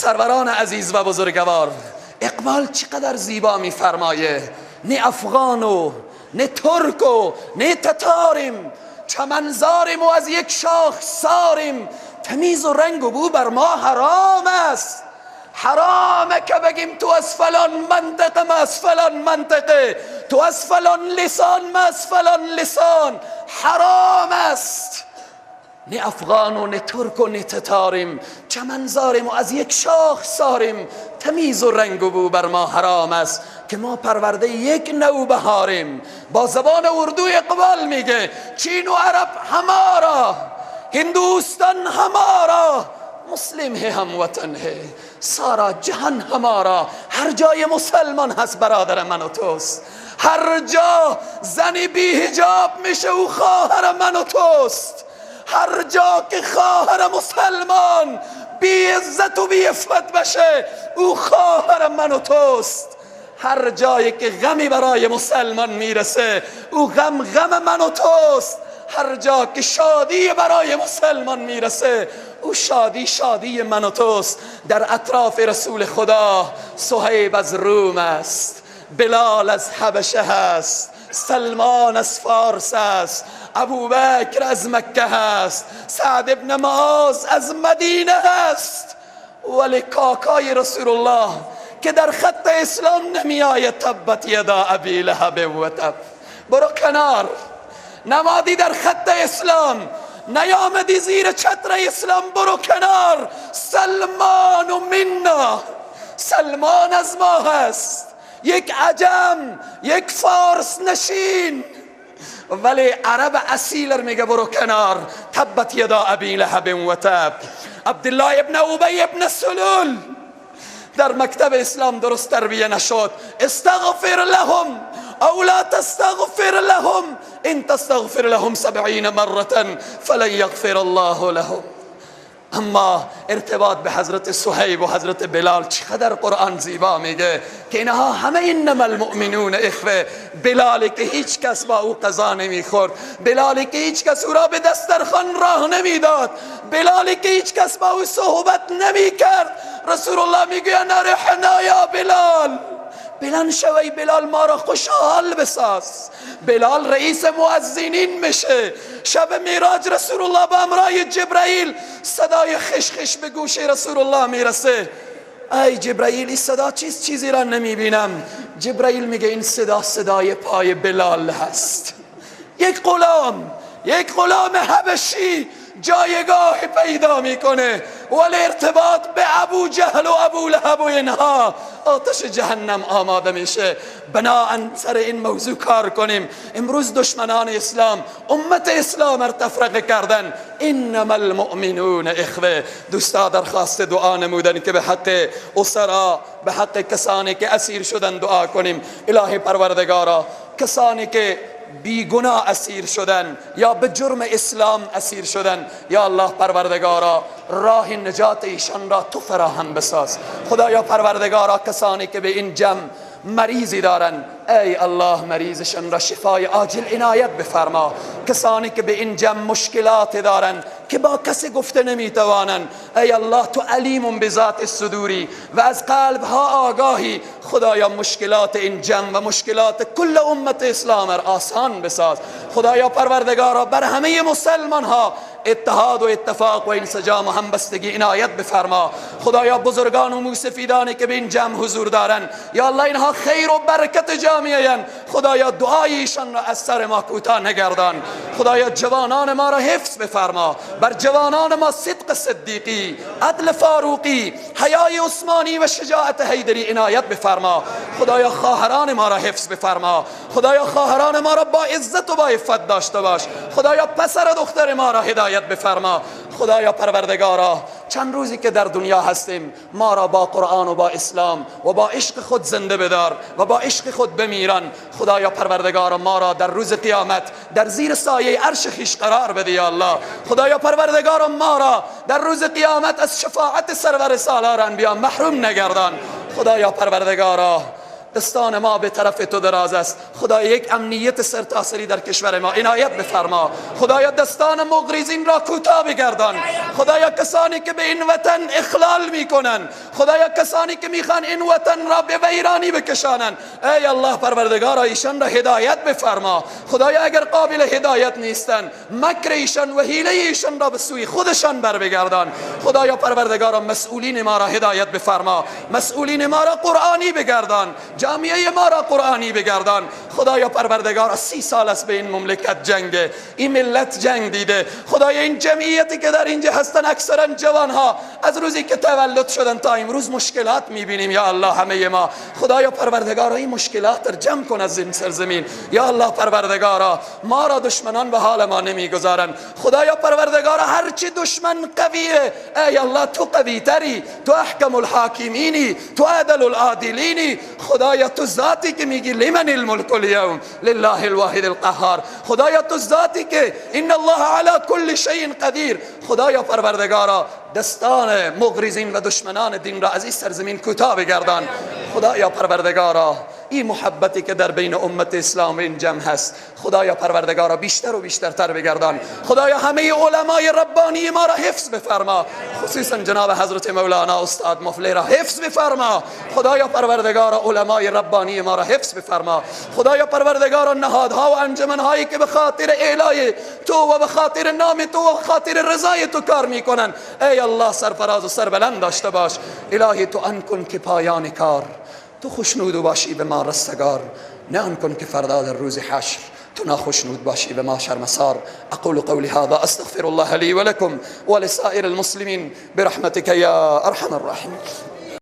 سروران عزیز و بزرگوار، اقبال چقدر زیبا میفرمایه: نه افغان و نه ترک و نه تتاریم، چمنزاریم و از یک شاخ ساریم، تمیز و رنگ و بو بر ما حرام است. حرامه که بگیم تو از فلان منطقه ما از فلان منطقه، تو از فلان لسان ما از فلان لسان، حرام است. نه افغان و نه ترک و نه تتاریم، چمنزاریم و از یک شاخ ساریم، تمیز و رنگ و بو بر ما حرام است که ما پرورده یک نوبهاریم. با زبان اردو اقبال میگه چین و عرب همارا، ہندوستان ہمارا، مسلم ہے ہم وطن ہے، سارا جهان ہمارا. هر جای مسلمان هست برادر من و توست، هر جا زنی بی حجاب میشه او خواهر من و توست، هر جا که خواهر مسلمان بی عزت و بی عفت بشه او خواهر من و توست. هر جایی که غمی برای مسلمان میرسه او غم من و توست. هر جا که شادی برای مسلمان میرسه او شادی من و توست. در اطراف رسول خدا صهیب از روم است، بلال از حبشه هست، سلمان از فارس است، ابوبکر از مکه هست، سعد ابن معاذ از مدینه هست. ولی کاکای رسول الله که در خط اسلام نمی آید تبت یدا ابی لهب و تب. برو کنار، نمادی در خط اسلام، نیامدی زیر چتر اسلام، برو کنار. سلمان و منا، سلمان از ما هست، یک عجم، یک فارس نشین، ولی عرب اصیل میگه برو کنار. تبت یدا ابی لهب و تب. عبدالله ابن ابی ابن سلول در مکتب اسلام درست تربیه نشد. استغفر لهم او لا تستغفر لهم، ان تستغفر لهم 70 مرة فلن یغفر الله لهم. اما ارتباط به حضرت صهیب و حضرت بلال چقدر قرآن زیبا میگه که اینها همه انما المؤمنون اخوه. بلالی که هیچ کس با او قضا نمیخورد، بلالی که هیچ کس او را به دسترخوان راه نمیداد، بلالی که هیچ کس با او صحبت نمیکرد. رسول الله میگه نرحنا یا بلال، بلند شوی بلال، ما را خوشحال بساز. بلال رئیس مؤذنین میشه. شب معراج رسول الله با همراه جبرائیل، صدای خشخش به گوش رسول الله میرسه. ای جبرائیل این صدا چیزی را نمیبینم. جبرائیل میگه این صدا صدای پای بلال هست. یک غلام حبشی جایگاه پیدا میکنه، ولی ارتباط به ابو جهل و ابو لهب و اینها آتش جهنم آماده میشه. بناهن سر این موضوع کار کنیم. امروز دشمنان اسلام امت اسلام را تفرقه کردن. انما المؤمنون اخوه. دوستا درخواست دعا نمودن که به حق اسرا، به حق کسانی که اسیر شدن دعا کنیم. الهی پروردگارا، کسانی که بیگناه اسیر شدن یا به جرم اسلام اسیر شدن، یا الله پروردگارا راه نجات ایشان را تو فراهم بساز. خدایا پروردگارا کسانی که به این جمع مریضی دارن، ای الله مریضشان را شفای عاجل عنایت بفرما. کسانی که به این جمع مشکلات دارن که با کسی گفته نمیتوانن، ای الله تو علیم بذات الصدوری و از قلب ها آگاهی. خدایا مشکلات این جمع و مشکلات کل امت اسلام را آسان بساز. خدایا پروردگارا بر همه مسلمان ها اتحاد و اتفاق و انسجام و همبستگی عنایت بفرما. خدایا بزرگان و موسفیدانی که به این جمع حضور دارن، یا الله اینها خیر و برکت جامعه، خدایا دعای ایشان را از سر ما کوتاه نگردان. خدایا جوانان ما را حفظ بفرما. بر جوانان ما صدق صدیقی، عدل فاروقی، حیای عثمانی و شجاعت حیدری عنایت بفرما. خدایا خواهران ما را حفظ بفرما. خدایا خواهران ما را با عزت و با عفت داشته باش. خدایا پسر دختر ما را هدایت بفرما. خدایا پروردگارا چند روزی که در دنیا هستیم ما را با قرآن و با اسلام و با عشق خود زنده بدار و با عشق خود بمیران. خدایا پروردگارا ما را در روز قیامت در زیر سایه عرش خویش قرار بده یا الله. خدایا پروردگارا ما را در روز قیامت از شفاعت سرور سالار انبیا محروم نگردان. خدایا پروردگارا دستان ما به طرف تو دراز است. خدایا یک امنیت سرتاسری در کشور ما عنایت بفرما. خدایا دستان مغرضین را کوتاه بگردان. خدایا کسانی که به این وطن اخلال میکنن، خدایا کسانی که میخوان این وطن را به ویرانی بکشانن، ای الله پروردگار ایشان را هدایت بفرما. خدایا اگر قابل هدایت نیستن، مکر ایشان و حیله ایشان را به سوی خودشان بر بگردان. خدایا پروردگار مسئولین ما را هدایت بفرما، مسئولین ما را قرآنی بگردان، جامعه ما را قرآنی بگردان. خدایا پروردگار 30 سال است به این مملکت جنگه، این ملت جنگ دیده. خدایا این جمعیتی که در اینجا هستن اکثرا جوان ها از روزی که تولد شدن تا امروز مشکلات میبینیم یا الله همه ما. خدایا پروردگار این مشکلات را جمع کن از این سرزمین یا الله پروردگار. ما را دشمنان به حال ما نمیگذارن. خدایا پروردگار هرچی دشمن قویه، ای الله تو قوی تری، تو احکم الحاکمینی، تو عدل العادلینی. خدایا تو ذاتی که میگی لمن الملک اليوم لله الواحد القهار. خدایا تو ذاتی که ان الله علی کل شیء قدیر. خدایا پروردگارا دستان مغرضین و دشمنان دین را از این سرزمین کوتاه بگردان. خدایا پروردگارا این محبتی که در بین امت اسلام این جمع هست، خدایا پروردگارا بیشتر و بیشتر تر بگردان. خدایا همه علمای ربانی ما را حفظ بفرما، خصوصا جناب حضرت مولانا استاد مفلح را حفظ بفرما. خدایا پروردگارا علمای ربانی ما را حفظ بفرما. خدایا پروردگارا نهادها و انجمنهایی که به خاطر اعلای تو و به خاطر نام تو و به خاطر رضای تو کار میکنن، ای الله سرفراز و سربلند داشته باش. الهی تو ان کن که پایان کار تو خوشنود باشی به ما رستگار، نه آن کن که فردا در روز حشر تو ناخشنود باشی به ما شرمسار. اقول قولي هذا استغفر الله لي ولكم ولسائر المسلمين برحمتك يا ارحم الراحمين.